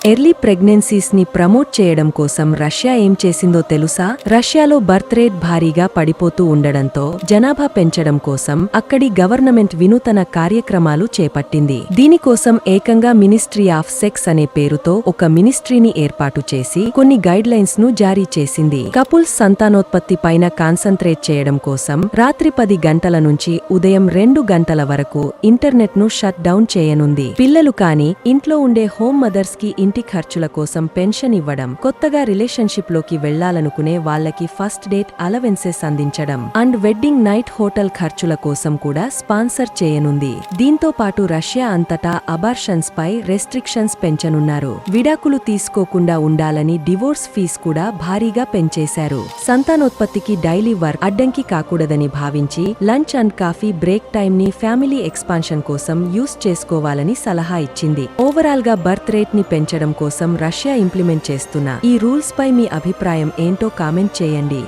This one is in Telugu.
ఎర్లీ ప్రెగ్నెన్సీస్ ని ప్రమోట్ చేయడం కోసం రష్యా ఏం చేసిందో తెలుసా? రష్యాలో బర్త్ రేట్ భారీగా పడిపోతూ ఉండడంతో జనాభా పెంచడం కోసం అక్కడి గవర్నమెంట్ వినూతన కార్యక్రమాలు చేపట్టింది. దీనికోసం ఏకంగా మినిస్ట్రీ ఆఫ్ సెక్స్ అనే పేరుతో ఒక మినిస్ట్రీని ఏర్పాటు చేసి కొన్ని గైడ్ లైన్స్ ను జారీ చేసింది. కపుల్స్ సంతానోత్పత్తి పైన కాన్సంట్రేట్ చేయడం కోసం రాత్రి 10 గంటల నుంచి ఉదయం 2 గంటల వరకు ఇంటర్నెట్ ను షట్ డౌన్ చేయనుంది. పిల్లలు కాని ఇంట్లో ఉండే హోమ్ మదర్స్ కి ఇంటి ఖర్చుల కోసం పెన్షన్ ఇవ్వడం, కొత్తగా రిలేషన్షిప్ లోకి వెళ్లాలనుకునే వాళ్లకి ఫస్ట్ డేట్ అలవెన్సెస్ అందించడం అండ్ వెడ్డింగ్ నైట్ హోటల్ ఖర్చుల కోసం కూడా స్పాన్సర్ చేయనుంది. దీంతో పాటు రష్యా అంతటా అబార్షన్స్ పై రెస్ట్రిక్షన్స్ పెంచనున్నారు. విడాకులు తీసుకోకుండా ఉండాలని డివోర్స్ ఫీజ్ కూడా భారీగా పెంచేశారు. సంతానోత్పత్తికి డైలీ వర్క్ అడ్డంకి కాకూడదని భావించి lunch and coffee break time ని ఫ్యామిలీ ఎక్స్పాన్షన్ కోసం యూస్ చేసుకోవాలని సలహా ఇచ్చింది. ఓవరాల్ గా బర్త్ రేట్ ని పెంచడం కోసం రష్యా ఇంప్లిమెంట్ చేస్తున్న ఈ రూల్స్ పై మీ అభిప్రాయం ఏంటో కామెంట్ చేయండి.